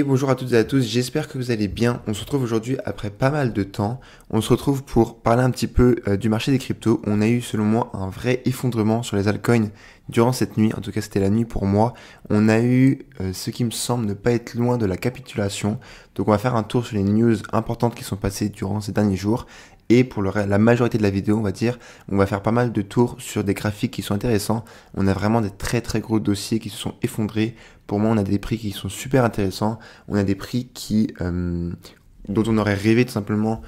Bonjour à toutes et à tous, j'espère que vous allez bien. On se retrouve aujourd'hui après pas mal de temps. On se retrouve pour parler un petit peu du marché des cryptos. On a eu selon moi un vrai effondrement sur les altcoins durant cette nuit. En tout cas c'était la nuit pour moi. On a eu ce qui me semble ne pas être loin de la capitulation. Donc on va faire un tour sur les news importantes qui sont passées durant ces derniers jours. Et pour la majorité de la vidéo, on va dire, on va faire pas mal de tours sur des graphiques qui sont intéressants. On a vraiment des très gros dossiers qui se sont effondrés. Pour moi, on a des prix qui sont super intéressants. On a des prix dont on aurait rêvé tout simplement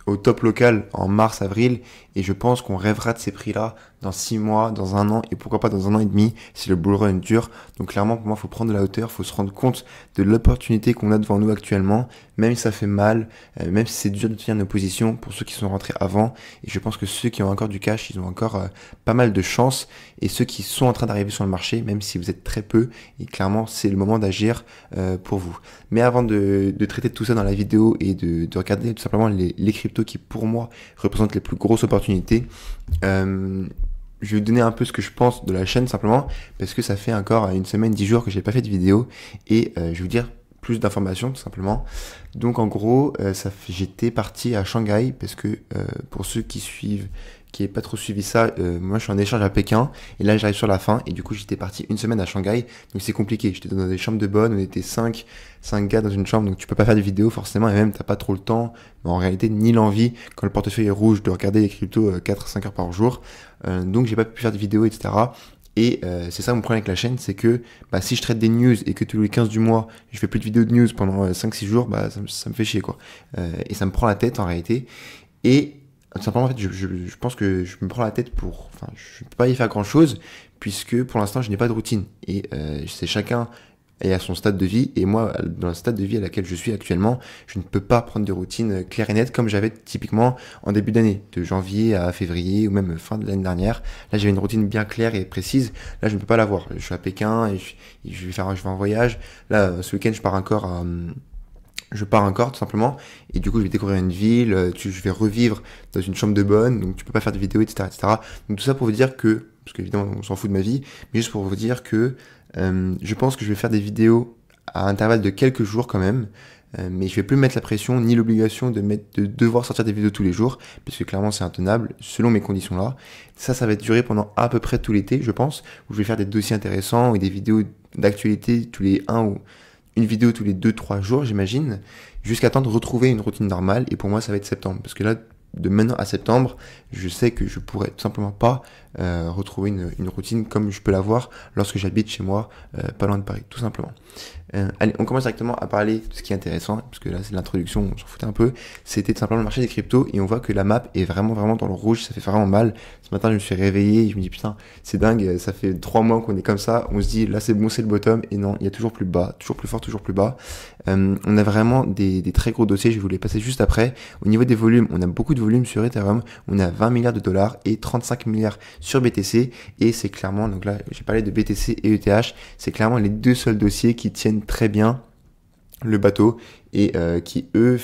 au top local en mars, avril. Et je pense qu'on rêvera de ces prix-là dans 6 mois, dans 1 an et pourquoi pas dans 1 an et demi si le bull run dure. Donc clairement, pour moi, il faut prendre de la hauteur, il faut se rendre compte de l'opportunité qu'on a devant nous actuellement, même si ça fait mal, même si c'est dur de tenir nos positions pour ceux qui sont rentrés avant. Et je pense que ceux qui ont encore du cash, ils ont encore pas mal de chance. Et ceux qui sont en train d'arriver sur le marché, même si vous êtes très peu, et clairement, c'est le moment d'agir pour vous. Mais avant de traiter de tout ça dans la vidéo et de regarder tout simplement les cryptos qui, pour moi, représentent les plus grosses opportunités, je vais vous donner un peu ce que je pense de la chaîne simplement parce que ça fait encore 1 semaine, 10 jours que j'ai pas fait de vidéo et je vais vous dire plus d'informations tout simplement. Donc en gros, j'étais parti à Shanghai parce que pour ceux qui n'avaient pas trop suivi ça, moi je suis en échange à Pékin et là j'arrive sur la fin et du coup j'étais parti 1 semaine à Shanghai, donc c'est compliqué. J'étais dans des chambres de bonne, on était 5 gars dans une chambre, donc tu peux pas faire de vidéo forcément et même t'as pas trop le temps, mais en réalité ni l'envie quand le portefeuille est rouge de regarder les cryptos 4-5 heures par jour. Donc j'ai pas pu faire de vidéo, etc. Et c'est ça mon problème avec la chaîne, c'est que si je traite des news et que tous les 15 du mois, je fais plus de vidéos de news pendant 5-6 jours, ça me fait chier quoi. Et ça me prend la tête en réalité. Et tout simplement, en fait, je pense que je me prends la tête je ne peux pas y faire grand chose, puisque pour l'instant, je n'ai pas de routine. Et c'est chacun est à son stade de vie, et moi, dans le stade de vie à laquelle je suis actuellement, je ne peux pas prendre de routine claire et nette comme j'avais typiquement en début d'année, de janvier à février ou même fin de l'année dernière. Là, j'avais une routine bien claire et précise. Là, je ne peux pas l'avoir. Je suis à Pékin et je vais en voyage. Là, ce week-end, je pars encore tout simplement et du coup je vais découvrir une ville, je vais revivre dans une chambre de bonne, donc tu peux pas faire de vidéos, etc. Donc tout ça pour vous dire que, parce qu'évidemment on s'en fout de ma vie, mais juste pour vous dire que je pense que je vais faire des vidéos à intervalles de quelques jours quand même, mais je vais plus me mettre la pression ni l'obligation de devoir sortir des vidéos tous les jours, puisque clairement c'est intenable selon mes conditions là. Ça va être duré pendant à peu près tout l'été je pense, où je vais faire des dossiers intéressants et des vidéos d'actualité une vidéo tous les 2-3 jours, j'imagine, jusqu'à temps de retrouver une routine normale. Et pour moi, ça va être septembre. Parce que là, de maintenant à septembre, je sais que je pourrais tout simplement pas retrouver une routine comme je peux l'avoir lorsque j'habite chez moi, pas loin de Paris, tout simplement. Allez, on commence directement à parler de ce qui est intéressant, parce que là, c'est l'introduction, on s'en foutait un peu. C'était tout simplement le marché des cryptos, et on voit que la map est vraiment dans le rouge, ça fait vraiment mal. Ce matin, je me suis réveillé, et je me dis, putain, c'est dingue, ça fait 3 mois qu'on est comme ça, on se dit, là, c'est bon, c'est le bottom, et non, il y a toujours plus bas, toujours plus fort, toujours plus bas. On a vraiment des très gros dossiers, je vais vous les passer juste après. Au niveau des volumes, on a beaucoup de volumes sur Ethereum, on a 20 milliards de dollars et 35 milliards sur BTC, et c'est clairement, donc là, j'ai parlé de BTC et ETH, c'est clairement les deux seuls dossiers qui tiennent très bien le bateau et qui eux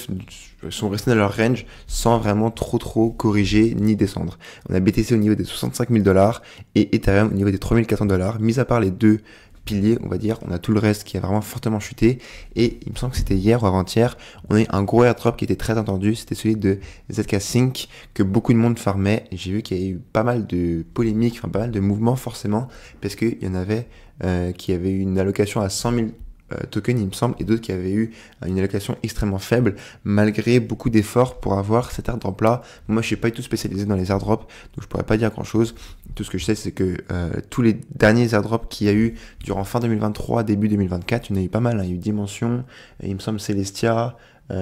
sont restés dans leur range sans vraiment trop corriger ni descendre. On a BTC au niveau des 65 000 dollars et Ethereum au niveau des 3 400 dollars. Mis à part les deux piliers, on va dire, on a tout le reste qui a vraiment fortement chuté, et il me semble que c'était hier ou avant-hier, on a eu un gros airdrop qui était très attendu, c'était celui de ZK Sync que beaucoup de monde farmait, et j'ai vu qu'il y a eu pas mal de polémiques, pas mal de mouvements forcément, parce qu'il y en avait qui avaient eu une allocation à 100 000 tokens il me semble, et d'autres qui avaient eu une allocation extrêmement faible malgré beaucoup d'efforts pour avoir cet airdrop là. Moi je suis pas du tout spécialisé dans les airdrops, donc je pourrais pas dire grand chose. Tout ce que je sais c'est que tous les derniers airdrops qu'il y a eu durant fin 2023, début 2024, il y en a eu pas mal, hein. Il y a eu Dimension, il me semble Celestia, il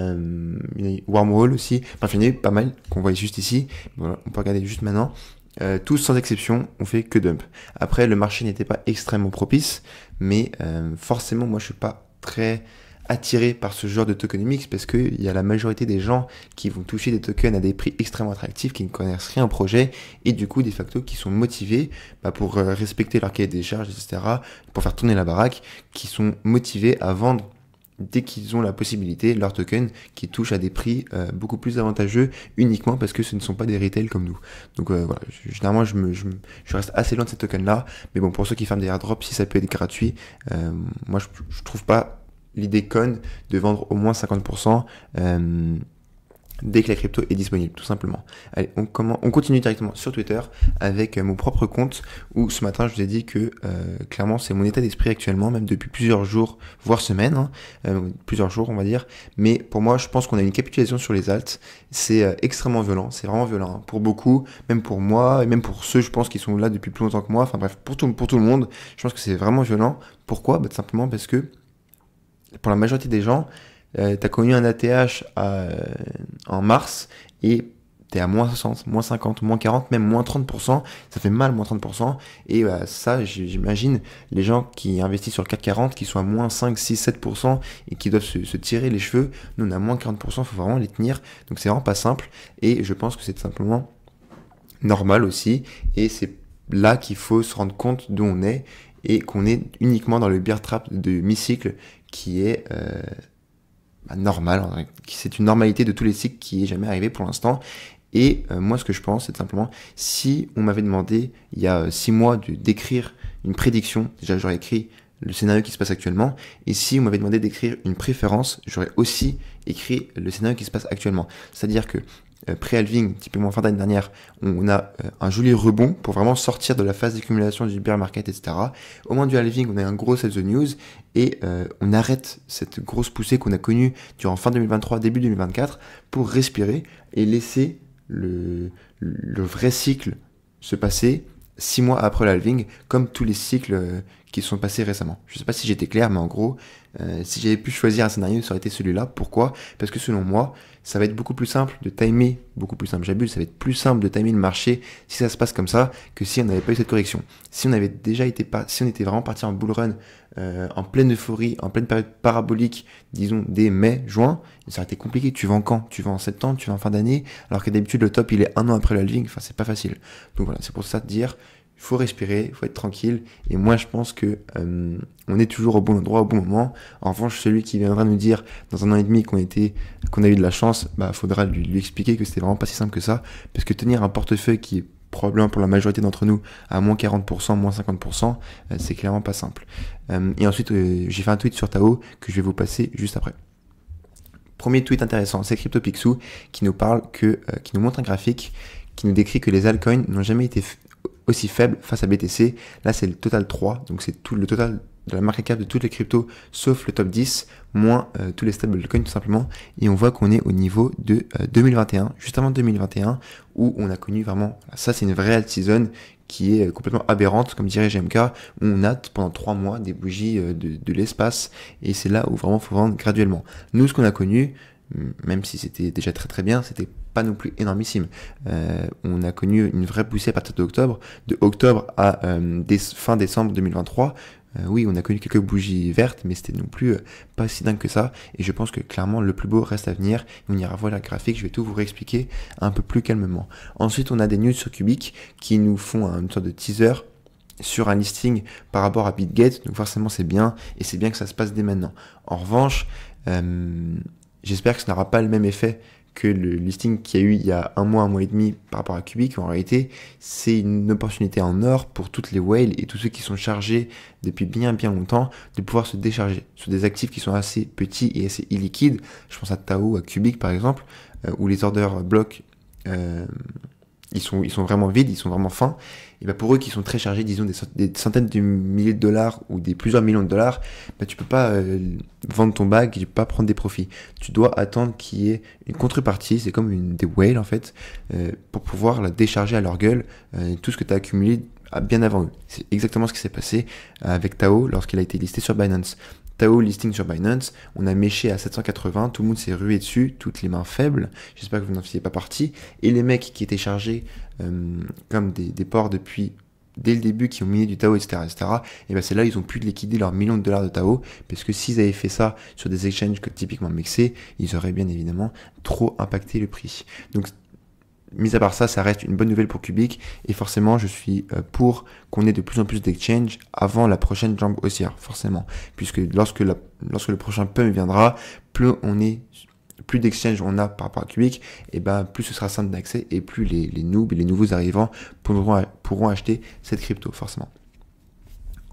y en a eu Wormhole aussi, enfin il y en a eu pas mal qu'on voit juste ici. Voilà, on peut regarder juste maintenant. Tous sans exception ont fait que dump. Après le marché n'était pas extrêmement propice, mais forcément moi je suis pas très attiré par ce genre de tokenomics parce qu'il y a la majorité des gens qui vont toucher des tokens à des prix extrêmement attractifs, qui ne connaissent rien au projet et du coup des facto qui sont motivés pour respecter leur cahier des charges, etc., pour faire tourner la baraque, qui sont motivés à vendre dès qu'ils ont la possibilité leurs tokens qui touchent à des prix beaucoup plus avantageux uniquement parce que ce ne sont pas des retails comme nous. Donc voilà, généralement je reste assez loin de ces tokens là, mais bon, pour ceux qui ferment des airdrops, si ça peut être gratuit, moi je trouve pas l'idée conne de vendre au moins 50% dès que la crypto est disponible, tout simplement. Allez, on continue directement sur Twitter avec mon propre compte où ce matin je vous ai dit que clairement c'est mon état d'esprit actuellement, même depuis plusieurs jours, voire semaines, plusieurs jours on va dire, mais pour moi je pense qu'on a une capitulation sur les alts, c'est extrêmement violent, c'est vraiment violent, hein. Pour beaucoup, même pour moi, et même pour ceux je pense qui sont là depuis plus longtemps que moi, enfin bref, pour tout le monde, je pense que c'est vraiment violent. Pourquoi ? Tout simplement parce que pour la majorité des gens, t'as connu un ATH en mars et t'es à moins 60, moins 50, moins 40, même moins 30%, ça fait mal moins 30%, et ça j'imagine les gens qui investissent sur le CAC 40 qui sont à moins 5, 6, 7% et qui doivent se tirer les cheveux, nous on a moins 40%, il faut vraiment les tenir, donc c'est vraiment pas simple, et je pense que c'est tout simplement normal aussi, et c'est là qu'il faut se rendre compte d'où on est, et qu'on est uniquement dans le bear trap de mi-cycle qui est normal, c'est une normalité de tous les cycles qui est jamais arrivé pour l'instant. Et moi ce que je pense c'est simplement, si on m'avait demandé il y a 6 mois d'écrire une prédiction, déjà j'aurais écrit le scénario qui se passe actuellement, et si on m'avait demandé d'écrire une préférence, j'aurais aussi écrit le scénario qui se passe actuellement. C'est-à-dire que pré-halving, typiquement fin d'année dernière, on a un joli rebond pour vraiment sortir de la phase d'accumulation du bear market, etc. Au moment du halving, on a un gros sell the news et on arrête cette grosse poussée qu'on a connue durant fin 2023, début 2024 pour respirer et laisser le vrai cycle se passer 6 mois après le halving, comme tous les cycles qui sont passés récemment. Je ne sais pas si j'étais clair, mais en gros, si j'avais pu choisir un scénario, ça aurait été celui-là. Pourquoi ? Parce que selon moi, ça va être beaucoup plus simple de timer, j'abuse, ça va être plus simple de timer le marché si ça se passe comme ça que si on n'avait pas eu cette correction. Si on avait si on était vraiment parti en bull run, en pleine euphorie, en pleine période parabolique, disons dès mai, juin, ça aurait été compliqué. Tu vends quand ? Tu vends en septembre, tu vends en fin d'année, alors que d'habitude le top il est 1 an après le halving, enfin c'est pas facile. Donc voilà, c'est pour ça de dire, il faut respirer, il faut être tranquille, et moi je pense que on est toujours au bon endroit au bon moment. En revanche, celui qui viendra nous dire dans 1 an et demi qu'on a eu de la chance, faudra lui expliquer que c'était vraiment pas si simple que ça, parce que tenir un portefeuille qui est probablement pour la majorité d'entre nous à moins 40%, moins 50%, c'est clairement pas simple. Et ensuite, j'ai fait un tweet sur Tao que je vais vous passer juste après. Premier tweet intéressant, c'est CryptoPixou qui nous parle qui nous montre un graphique qui nous décrit que les altcoins n'ont jamais été aussi faible face à BTC. Là c'est le total 3, donc c'est tout le total de la market cap de toutes les cryptos sauf le top 10 moins tous les stablecoins tout simplement, et on voit qu'on est au niveau de 2021, juste avant 2021, où on a connu vraiment, ça c'est une vraie alt season qui est complètement aberrante, comme dirait GMK, où on a pendant 3 mois des bougies de l'espace, et c'est là où vraiment il faut vendre graduellement. Nous ce qu'on a connu, même si c'était déjà très très bien, c'était pas non plus énormissime. On a connu une vraie poussée à partir d'octobre, de octobre à fin décembre 2023. Oui, on a connu quelques bougies vertes, mais c'était non plus pas si dingue que ça. Et je pense que clairement le plus beau reste à venir. On ira voir la graphique, je vais tout vous réexpliquer un peu plus calmement. Ensuite, on a des news sur Cubic qui nous font une sorte de teaser sur un listing par rapport à BitGate. Donc forcément c'est bien, et c'est bien que ça se passe dès maintenant. En revanche, j'espère que ça n'aura pas le même effet que le listing qu'il y a eu il y a 1 mois et demi par rapport à Cubic. En réalité, c'est une opportunité en or pour toutes les whales et tous ceux qui sont chargés depuis bien longtemps de pouvoir se décharger sur des actifs qui sont assez petits et assez illiquides. Je pense à Tao, à Cubic par exemple, où les orders blocs ils sont vraiment vides, ils sont vraiment fins. Et pour eux qui sont très chargés, disons des centaines de milliers de dollars ou des plusieurs millions de dollars, tu peux pas vendre ton bag, tu peux pas prendre des profits. Tu dois attendre qu'il y ait une contrepartie, c'est comme des whales en fait, pour pouvoir la décharger à leur gueule, tout ce que tu as accumulé bien avant eux. C'est exactement ce qui s'est passé avec Tao lorsqu'il a été listé sur Binance. Tao listing sur Binance, on a méché à 780, tout le monde s'est rué dessus, toutes les mains faibles, j'espère que vous n'en faisiez pas partie, et les mecs qui étaient chargés comme des porcs depuis dès le début, qui ont miné du Tao, etc., et c'est là ils ont pu liquider leurs millions de dollars de Tao, parce que s'ils avaient fait ça sur des exchanges typiquement mixés, ils auraient bien évidemment trop impacté le prix. Donc mis à part ça, ça reste une bonne nouvelle pour Cubic, et forcément je suis pour qu'on ait de plus en plus d'exchanges avant la prochaine jambe haussière, forcément, puisque lorsque le prochain pump viendra, plus d'exchanges on a par rapport à Cubic, et plus ce sera simple d'accès, et plus les noobs et les nouveaux arrivants pourront acheter cette crypto, forcément.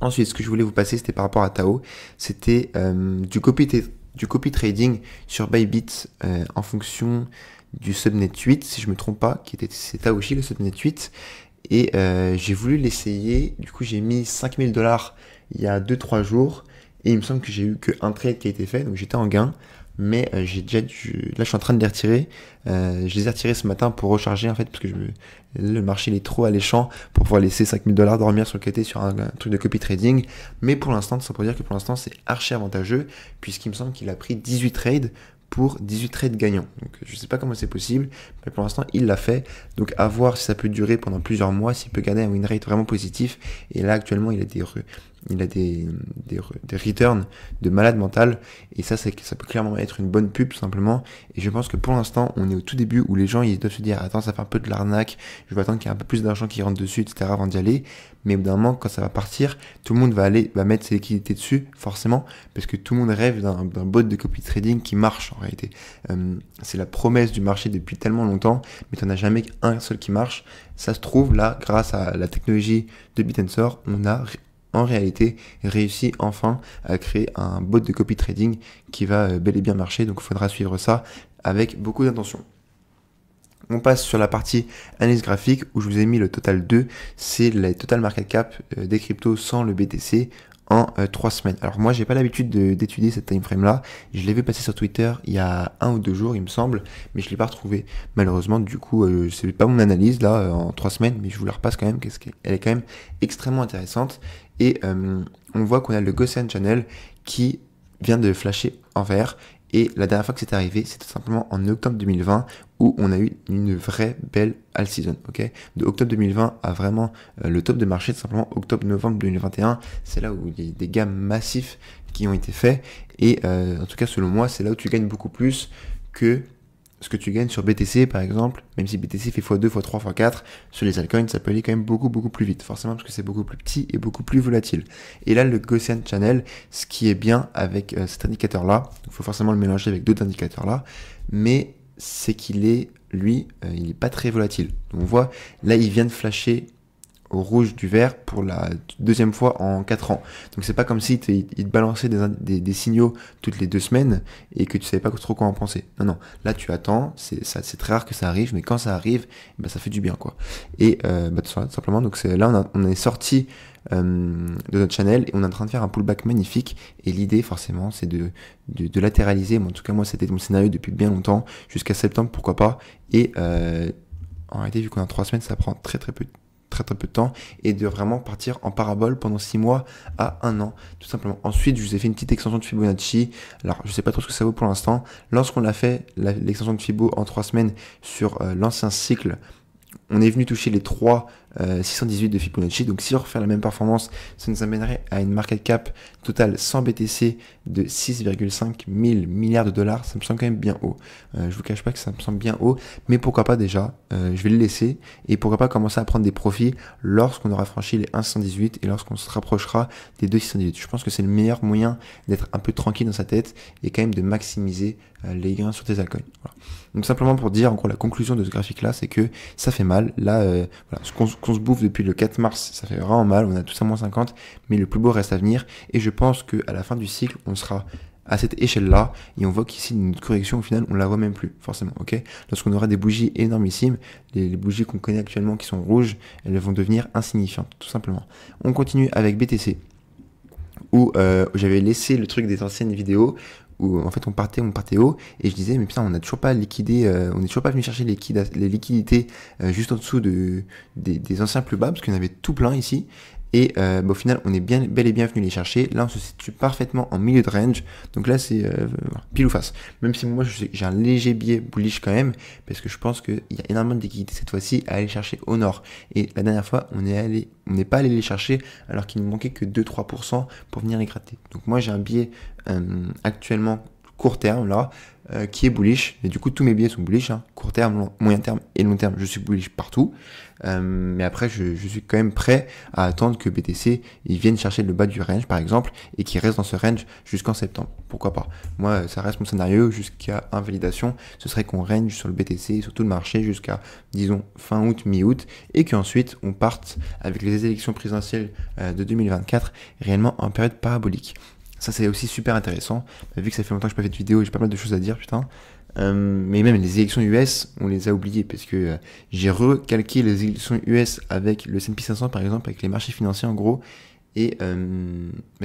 Ensuite, ce que je voulais vous passer, c'était par rapport à Tao, c'était du copy trading sur Bybit en fonction du subnet 8, si je me trompe pas, c'est Taoshi le subnet 8, et j'ai voulu l'essayer. Du coup j'ai mis 5000 dollars il y a 2-3 jours, et il me semble que j'ai eu qu'un trade qui a été fait, donc j'étais en gain. Mais là je suis en train de les retirer. Je les ai retirés ce matin pour recharger en fait, parce que le marché il est trop alléchant pour pouvoir laisser 5000 dollars dormir sur le côté sur un truc de copy trading. Mais pour l'instant, ça pour dire que pour l'instant c'est archi avantageux, puisqu'il me semble qu'il a pris 18 trades pour 18 trades gagnants. Donc je sais pas comment c'est possible, mais pour l'instant il l'a fait. Donc à voir si ça peut durer pendant plusieurs mois, s'il peut garder un win rate vraiment positif. Et là actuellement il a des returns de malade mental, et ça peut clairement être une bonne pub tout simplement. Et je pense que pour l'instant on est au tout début où les gens ils doivent se dire attends, ça fait un peu de l'arnaque, je vais attendre qu'il y ait un peu plus d'argent qui rentre dessus, etc. avant d'y aller. Mais au bout d'un moment, quand ça va partir, tout le monde va mettre ses liquidités dessus forcément, parce que tout le monde rêve d'un bot de copy trading qui marche en réalité. C'est la promesse du marché depuis tellement longtemps, mais t'en as jamais qu'un seul qui marche. Ça se trouve là, grâce à la technologie de Bit&Sor, on a en réalité réussi enfin à créer un bot de copy trading qui va bel et bien marcher. Donc il faudra suivre ça avec beaucoup d'attention. On passe sur la partie analyse graphique où je vous ai mis le total 2, c'est la total market cap des cryptos sans le BTC en 3 semaines. Alors moi j'ai pas l'habitude d'étudier cette time frame là, je l'ai vu passer sur Twitter il y a 1 ou 2 jours il me semble, mais je l'ai pas retrouvé malheureusement. Du coup c'est pas mon analyse là en 3 semaines, mais je vous la repasse quand même, elle est quand même extrêmement intéressante. Et on voit qu'on a le Gaussian Channel qui vient de flasher en vert. Et la dernière fois que c'est arrivé, c'était simplement en octobre 2020 où on a eu une vraie belle all season. Okay, de octobre 2020 à vraiment le top de marché, tout simplement octobre-novembre 2021, c'est là où il y a des gains massifs qui ont été faits. Et en tout cas, selon moi, c'est là où tu gagnes beaucoup plus que ce que tu gagnes sur BTC par exemple. Même si BTC fait x2, x3, x4, sur les altcoins ça peut aller quand même beaucoup plus vite, forcément parce que c'est beaucoup plus petit et beaucoup plus volatile. Et là le Gaussian Channel, ce qui est bien avec cet indicateur là, il faut forcément le mélanger avec d'autres indicateurs là, mais c'est qu'il est, lui, il est pas très volatile. Donc on voit, là il vient de flasher au rouge du vert pour la deuxième fois en 4 ans. Donc c'est pas comme si il te balançait des signaux toutes les 2 semaines et que tu savais pas trop quoi en penser. Non, là tu attends, c'est très rare que ça arrive, mais quand ça arrive, bah, ça fait du bien quoi. Et tout simplement, donc là on est sorti de notre channel et on est en train de faire un pullback magnifique, et l'idée forcément c'est de latéraliser. En tout cas moi c'était mon scénario depuis bien longtemps, jusqu'à septembre pourquoi pas. Et en réalité vu qu'on a 3 semaines, ça prend très peu de temps, et de vraiment partir en parabole pendant 6 mois à 1 an tout simplement. Ensuite je vous ai fait une petite extension de Fibonacci. Alors je sais pas trop ce que ça vaut pour l'instant. Lorsqu'on a fait l'extension de Fibo en 3 semaines sur l'ancien cycle, on est venu toucher les 618 de Fibonacci. Donc si on refait la même performance, ça nous amènerait à une market cap totale sans BTC de 6,5 000 milliards de dollars. Ça me semble quand même bien haut. Je vous cache pas que ça me semble bien haut, mais pourquoi pas déjà, je vais le laisser, et pourquoi pas commencer à prendre des profits lorsqu'on aura franchi les 1,118 et lorsqu'on se rapprochera des 2,618. Je pense que c'est le meilleur moyen d'être un peu tranquille dans sa tête et quand même de maximiser les gains sur tes altcoins. Voilà. Donc simplement pour dire, en gros, la conclusion de ce graphique là, c'est que ça fait mal. Là, voilà, ce qu'on se bouffe depuis le 4 mars, ça fait vraiment mal. On a tous à moins 50, mais le plus beau reste à venir. Et je pense qu'à la fin du cycle, on sera à cette échelle-là, et on voit qu'ici, une correction, au final, on la voit même plus, forcément, ok? Lorsqu'on aura des bougies énormissimes, les bougies qu'on connaît actuellement qui sont rouges, elles vont devenir insignifiantes, tout simplement. On continue avec BTC, où j'avais laissé le truc des anciennes vidéos, où en fait on partait haut, et je disais mais putain, on n'a toujours pas liquidé, on n'est toujours pas venu chercher les liquidités juste en dessous des anciens plus bas, parce qu'on avait tout plein ici. Et au final on est bel et bien venu les chercher. Là on se situe parfaitement en milieu de range, donc là c'est pile ou face. Même si moi j'ai un léger biais bullish quand même, parce que je pense qu'il y a énormément de liquidités cette fois-ci à aller chercher au nord. Et la dernière fois on n'est pas allé les chercher alors qu'il ne manquait que 2-3% pour venir les gratter. Donc moi j'ai un biais actuellement court terme là, qui est bullish. Et du coup, tous mes billets sont bullish, hein. Court terme, moyen terme et long terme, je suis bullish partout. Mais après, je suis quand même prêt à attendre que BTC ils viennent chercher le bas du range, par exemple, et qu'ils restent dans ce range jusqu'en septembre. Pourquoi pas? Moi, ça reste mon scénario jusqu'à invalidation. Ce serait qu'on range sur le BTC, sur tout le marché jusqu'à, disons, fin août, mi-août, et qu'ensuite on parte avec les élections présidentielles de 2024 réellement en période parabolique. Ça, c'est aussi super intéressant. Vu que ça fait longtemps que je n'ai pas fait de vidéo, j'ai pas mal de choses à dire, putain. Mais même les élections US, on les a oubliées parce que j'ai recalqué les élections US avec le S&P 500 par exemple, avec les marchés financiers en gros. Et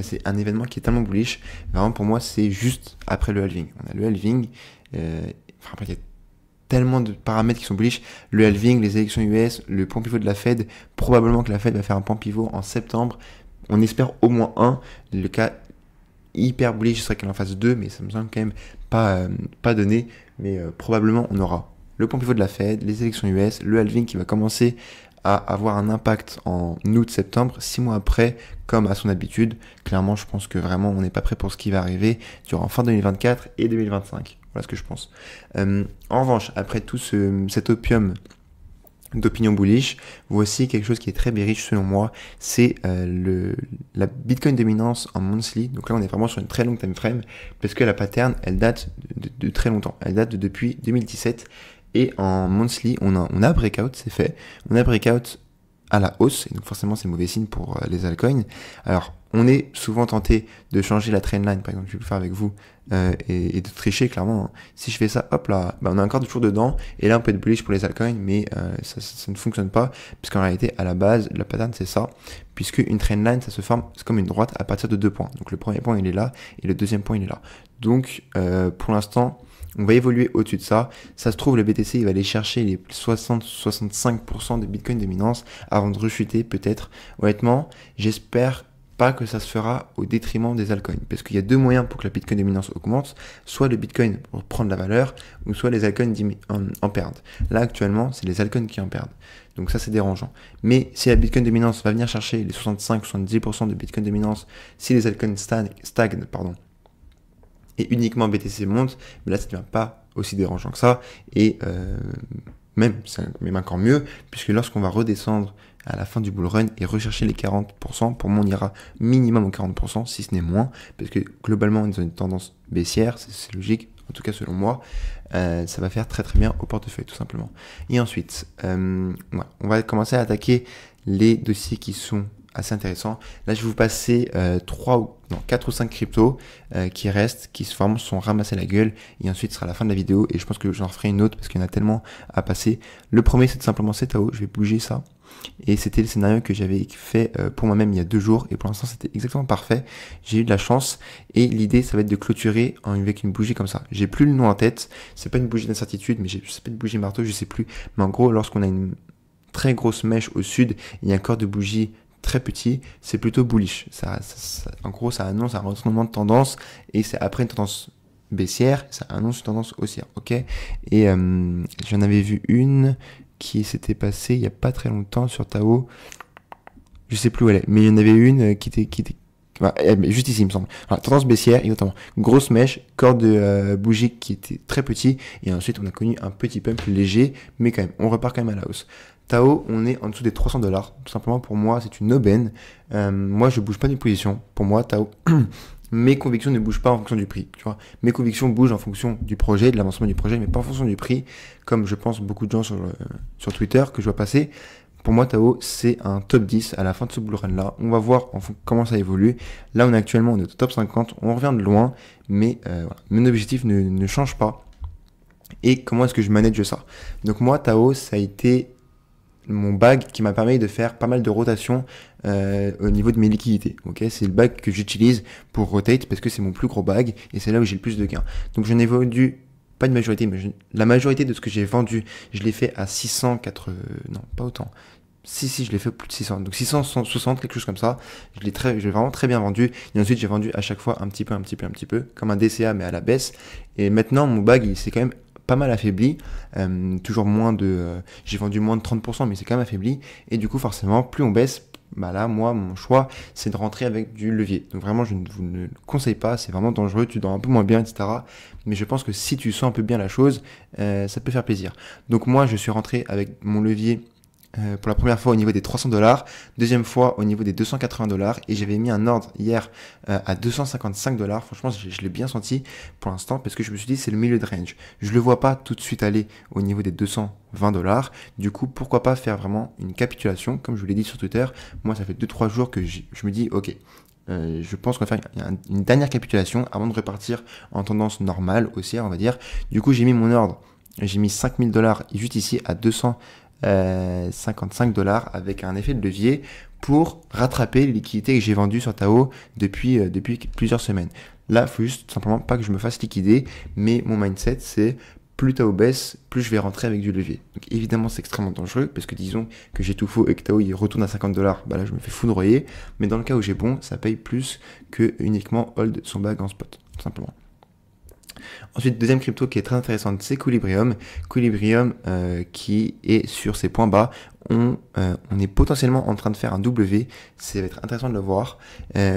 c'est un événement qui est tellement bullish. Vraiment pour moi, c'est juste après le halving. On a le halving. Après, il y a tellement de paramètres qui sont bullish. Le halving, les élections US, le point pivot de la Fed. Probablement que la Fed va faire un point pivot en septembre. On espère au moins un. Le cas hyper bullish, ce serait qu'elle en fasse 2, mais ça me semble quand même pas donné. Mais probablement on aura le point pivot de la Fed, les élections US, le halving qui va commencer à avoir un impact en août-septembre, 6 mois après, comme à son habitude. Clairement, je pense que vraiment on n'est pas prêt pour ce qui va arriver durant fin 2024 et 2025. Voilà ce que je pense. En revanche, après tout cet opium d'opinion bullish, voici quelque chose qui est très bearish selon moi, c'est la Bitcoin dominance en monthly. Donc là on est vraiment sur une très longue time frame parce que la pattern elle date de très longtemps, elle date depuis 2017 et en monthly on a breakout, c'est fait, on a breakout à la hausse et donc forcément c'est mauvais signe pour les altcoins. Alors on est souvent tenté de changer la trendline, par exemple je vais le faire avec vous et de tricher clairement. Si je fais ça, hop là, on est encore toujours dedans et là on peut être bullish pour les altcoins, mais ça ne fonctionne pas puisqu'en réalité à la base la pattern c'est ça, puisque une trendline ça se forme comme une droite à partir de 2 points. Donc le premier point il est là et le deuxième point il est là. Donc pour l'instant on va évoluer au-dessus de ça. Ça se trouve, le BTC, il va aller chercher les 60-65% de Bitcoin dominance avant de rechuter peut-être. Honnêtement, j'espère pas que ça se fera au détriment des altcoins. Parce qu'il y a deux moyens pour que la Bitcoin dominance augmente. Soit le Bitcoin reprend de la valeur, ou soit les altcoins en perdent. Là, actuellement, c'est les altcoins qui en perdent. Donc ça, c'est dérangeant. Mais si la Bitcoin dominance va venir chercher les 65-70% de Bitcoin dominance, si les altcoins stagnent, et uniquement BTC monte, mais là ça ne devient pas aussi dérangeant que ça, et même encore mieux, puisque lorsqu'on va redescendre à la fin du bull run et rechercher les 40%, pour moi on ira minimum aux 40%, si ce n'est moins, parce que globalement on est dans une tendance baissière, c'est logique, en tout cas selon moi, ça va faire très très bien au portefeuille tout simplement. Et ensuite, on va commencer à attaquer les dossiers qui sont assez intéressant. Là, je vais vous passer 4 ou 5 cryptos qui restent, qui sont ramassés la gueule, et ensuite ce sera la fin de la vidéo, et je pense que j'en referai une autre parce qu'il y en a tellement à passer. Le premier, c'est tout simplement CETAO, je vais bouger ça, et c'était le scénario que j'avais fait pour moi-même il y a 2 jours, et pour l'instant c'était exactement parfait, j'ai eu de la chance, et l'idée ça va être de clôturer avec une bougie comme ça. J'ai plus le nom en tête, c'est pas une bougie d'incertitude, mais c'est pas une bougie marteau, je sais plus, mais en gros, lorsqu'on a une très grosse mèche au sud, il y a un corps de bougie très petit, c'est plutôt bullish. En gros, ça annonce un retournement de tendance et c'est après une tendance baissière, ça annonce une tendance haussière, ok. Et j'en avais vu une qui s'était passée il y a pas très longtemps sur Tao, je sais plus où elle est, mais il y en avait une qui était juste ici il me semble. Alors, tendance baissière, exactement. Grosse mèche, corps de bougie qui était très petit, et ensuite on a connu un petit pump léger, mais quand même, on repart quand même à la hausse. Tao, on est en dessous des $300. Tout simplement, pour moi, c'est une aubaine. Moi, je bouge pas d'une position. Pour moi, Tao, mes convictions ne bougent pas en fonction du prix. Tu vois, mes convictions bougent en fonction du projet, de l'avancement du projet, mais pas en fonction du prix, comme je pense beaucoup de gens sur Twitter que je vois passer. Pour moi, Tao, c'est un top 10 à la fin de ce bull run là. On va voir comment ça évolue. Là, on est actuellement au top 50. On revient de loin, mais voilà. Mon objectif ne change pas. Et comment est-ce que je manage ça? Donc moi, Tao, ça a été mon bag qui m'a permis de faire pas mal de rotation au niveau de mes liquidités. Okay, c'est le bag que j'utilise pour rotate parce que c'est mon plus gros bag et c'est là où j'ai le plus de gains. Donc je n'ai vendu pas une majorité, mais la majorité de ce que j'ai vendu, je l'ai fait à 680, non pas autant. Si, je l'ai fait plus de 600, donc 660, quelque chose comme ça. Je l'ai vraiment très bien vendu. Et ensuite, j'ai vendu à chaque fois un petit peu, comme un DCA mais à la baisse. Et maintenant, mon bag, il s'est quand même pas mal affaibli, toujours j'ai vendu moins de 30%, mais c'est quand même affaibli, et du coup forcément plus on baisse, bah là, moi, mon choix, c'est de rentrer avec du levier. Donc vraiment, je ne vous le conseille pas, c'est vraiment dangereux, tu dors un peu moins bien, etc. Mais je pense que si tu sens un peu bien la chose, ça peut faire plaisir. Donc moi, je suis rentré avec mon levier pour la première fois au niveau des 300 $, deuxième fois au niveau des 280 $, et j'avais mis un ordre hier à 255 $. Franchement, je l'ai bien senti pour l'instant parce que je me suis dit c'est le milieu de range. Je le vois pas tout de suite aller au niveau des 220 $. Du coup, pourquoi pas faire vraiment une capitulation, comme je vous l'ai dit sur Twitter. Moi, ça fait 2-3 jours que je me dis ok. Je pense qu'on va faire une dernière capitulation avant de repartir en tendance normale haussière, on va dire. Du coup, j'ai mis mon ordre. J'ai mis 5000 $ juste ici à 255 $ avec un effet de levier pour rattraper les liquidités que j'ai vendues sur Tao depuis plusieurs semaines. Là, il faut juste simplement pas que je me fasse liquider, mais mon mindset, c'est plus Tao baisse, plus je vais rentrer avec du levier. Donc évidemment, c'est extrêmement dangereux, parce que disons que j'ai tout faux et que Tao il retourne à 50 $, bah là je me fais foudroyer, mais dans le cas où j'ai bon, ça paye plus que uniquement hold son bag en spot, tout simplement. Ensuite, deuxième crypto qui est très intéressante, c'est Equilibrium. Equilibrium qui est sur ses points bas. On est potentiellement en train de faire un W. Ça va être intéressant de le voir.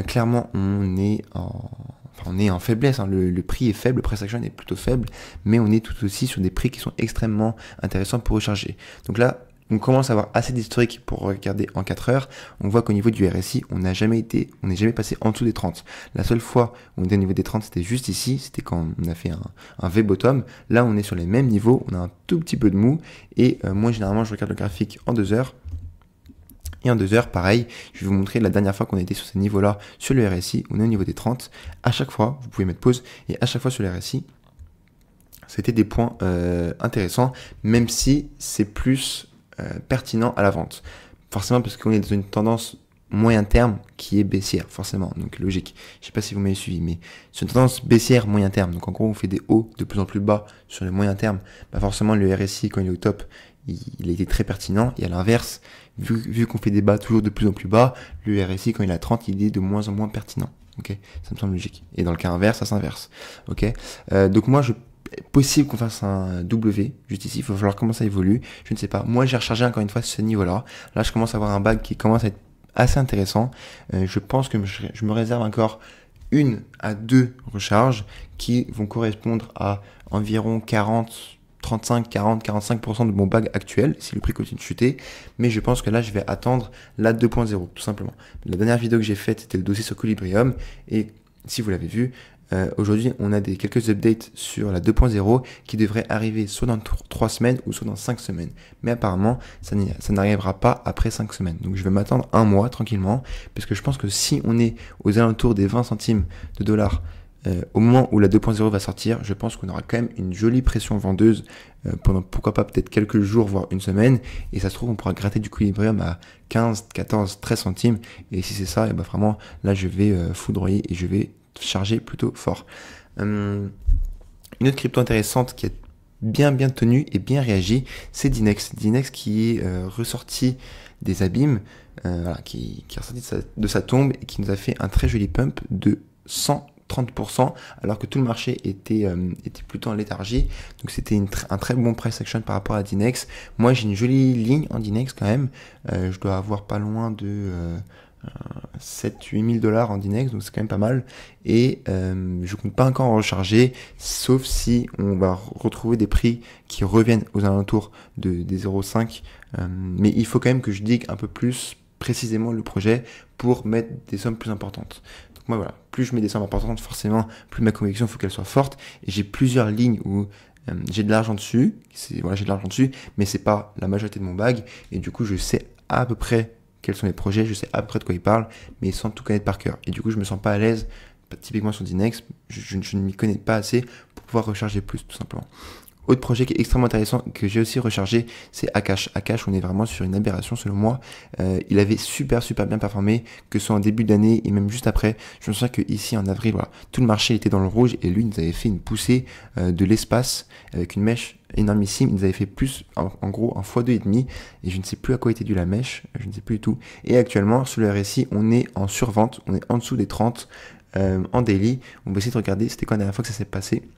Clairement, on est en faiblesse. Hein. Le prix est faible, le price action est plutôt faible, mais on est tout aussi sur des prix qui sont extrêmement intéressants pour recharger. Donc là, on commence à avoir assez d'historique pour regarder en 4 heures. On voit qu'au niveau du RSI, on n'est jamais passé en dessous des 30. La seule fois où on était au niveau des 30, c'était juste ici, c'était quand on a fait un V-bottom. Là, on est sur les mêmes niveaux, on a un tout petit peu de mou. Et moi, généralement, je regarde le graphique en 2 heures. Et en 2 heures, pareil, je vais vous montrer la dernière fois qu'on était sur ces niveaux-là, sur le RSI, on est au niveau des 30. À chaque fois, vous pouvez mettre pause, et à chaque fois sur le RSI, c'était des points intéressants, même si c'est plus pertinent à la vente. Forcément parce qu'on est dans une tendance moyen terme qui est baissière, forcément, donc logique. Je sais pas si vous m'avez suivi, mais c'est une tendance baissière moyen terme. Donc en gros, on fait des hauts de plus en plus bas sur le moyen terme. Bah forcément, le RSI, quand il est au top, il a été très pertinent. Et à l'inverse, vu qu'on fait des bas toujours de plus en plus bas, le RSI, quand il est à 30, il est de moins en moins pertinent. Ok, ça me semble logique. Et dans le cas inverse, ça s'inverse. Ok, donc moi, possible qu'on fasse un W juste ici, il va falloir comment ça évolue, je ne sais pas. Moi j'ai rechargé encore une fois ce niveau-là. Là je commence à avoir un bag qui commence à être assez intéressant. Je pense que je me réserve encore 1 à 2 recharges qui vont correspondre à environ 45% de mon bag actuel, si le prix continue de chuter. Mais je pense que là je vais attendre la 2.0 tout simplement. La dernière vidéo que j'ai faite c'était le dossier sur Equilibrium, et si vous l'avez vu, aujourd'hui, on a quelques updates sur la 2.0 qui devraient arriver soit dans 3 semaines ou soit dans 5 semaines. Mais apparemment, ça n'arrivera pas après 5 semaines. Donc je vais m'attendre un mois tranquillement, parce que je pense que si on est aux alentours des 20 centimes de dollars au moment où la 2.0 va sortir, je pense qu'on aura quand même une jolie pression vendeuse pendant pourquoi pas peut-être quelques jours, voire une semaine. Et ça se trouve, on pourra gratter du Equilibrium à 15, 14, 13 centimes. Et si c'est ça, et bah vraiment, là je vais foudroyer et je vais chargé plutôt fort. Une autre crypto intéressante qui a bien tenu et bien réagi, c'est Dinex. Dinex qui est ressorti des abîmes, qui est ressorti de sa tombe et qui nous a fait un très joli pump de 130%, alors que tout le marché était plutôt en léthargie. Donc c'était un très bon price action par rapport à Dinex. Moi j'ai une jolie ligne en Dinex quand même. Je dois avoir pas loin de 7-8 000 $ en Dinex, donc c'est quand même pas mal. Et je compte pas encore en recharger, sauf si on va retrouver des prix qui reviennent aux alentours des 0,5. Mais il faut quand même que je digue un peu plus précisément le projet pour mettre des sommes plus importantes. Donc moi voilà, plus je mets des sommes importantes, forcément, plus ma conviction, il faut qu'elle soit forte. Et j'ai plusieurs lignes où j'ai de l'argent dessus, j'ai de l'argent dessus, mais c'est pas la majorité de mon bag. Et du coup, je sais à peu près quels sont les projets, je sais à peu près de quoi ils parlent, mais sans tout connaître par cœur. Et du coup, je me sens pas à l'aise, typiquement sur Dinex, je ne m'y connais pas assez pour pouvoir recharger plus, tout simplement. Autre projet qui est extrêmement intéressant, que j'ai aussi rechargé, c'est Akash. Akash, on est vraiment sur une aberration selon moi. Il avait super bien performé, que ce soit en début d'année et même juste après. Je me souviens que ici en avril, voilà, tout le marché était dans le rouge et lui, il nous avait fait une poussée de l'espace avec une mèche énormissime. Il nous avait fait plus, en gros, un x2,5, et je ne sais plus à quoi était due la mèche, je ne sais plus du tout. Et actuellement, sur le RSI, on est en survente, on est en dessous des 30 en daily. On va essayer de regarder, c'était quand la dernière fois que ça s'est passé.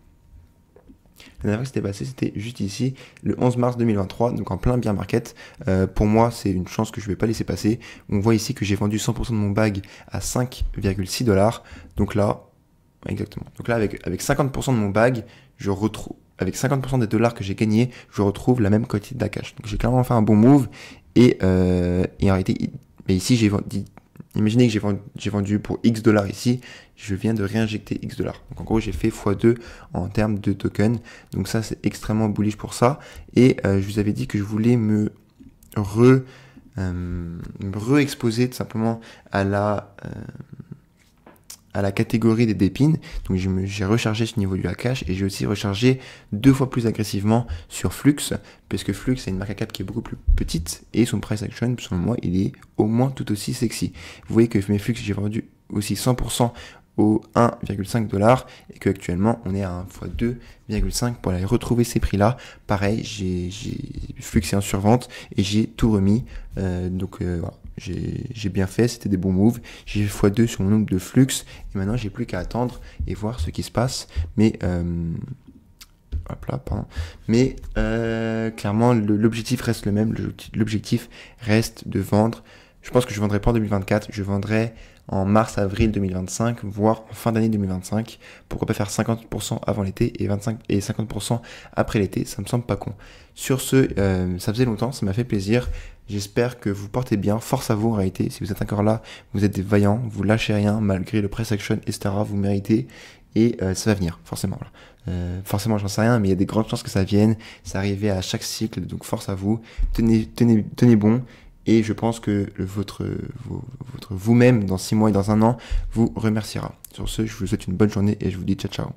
La dernière fois que c'était passé, c'était juste ici, le 11 mars 2023, donc en plein bear market. Pour moi, c'est une chance que je vais pas laisser passer. On voit ici que j'ai vendu 100% de mon bag à 5,6 $. Donc là, exactement. Donc là, avec 50% de mon bag, je retrouve, avec 50% des dollars que j'ai gagnés, je retrouve la même quantité d'Akash. Donc j'ai clairement fait un bon move. Et en réalité, mais ici, j'ai vendu. Imaginez que j'ai vendu pour X dollars ici, je viens de réinjecter X dollars. Donc en gros, j'ai fait x2 en termes de tokens. Donc ça, c'est extrêmement bullish pour ça. Et je vous avais dit que je voulais me re-exposer tout simplement à la catégorie des dépines. Donc j'ai rechargé ce niveau du Akash et j'ai aussi rechargé 2 fois plus agressivement sur Flux, parce que Flux c'est une market cap qui est beaucoup plus petite et son price action, selon moi, il est au moins tout aussi sexy. Vous voyez que mes Flux, j'ai vendu aussi 100% au 1,5 $ et qu'actuellement on est à 1 x 2,5 pour aller retrouver ces prix là. Pareil, j'ai Flux est en survente et j'ai tout remis. Voilà. J'ai bien fait, c'était des bons moves. J'ai fait x2 sur mon nombre de flux et maintenant j'ai plus qu'à attendre et voir ce qui se passe. Mais clairement l'objectif reste le même. L'objectif reste de vendre. Je pense que je vendrai pas en 2024, je vendrai en mars-avril 2025, voire en fin d'année 2025. Pourquoi pas faire 50% avant l'été et 50% après l'été, ça me semble pas con. Sur ce, ça faisait longtemps, ça m'a fait plaisir. J'espère que vous portez bien. Force à vous en réalité. Si vous êtes encore là, vous êtes des vaillants, vous lâchez rien malgré le price action, etc. Vous méritez et ça va venir, forcément. Forcément, j'en sais rien, mais il y a des grandes chances que ça vienne. Ça arrivait à chaque cycle, donc force à vous. Tenez bon. Et je pense que votre vous-même, dans 6 mois et dans 1 an, vous remerciera. Sur ce, je vous souhaite une bonne journée et je vous dis ciao ciao.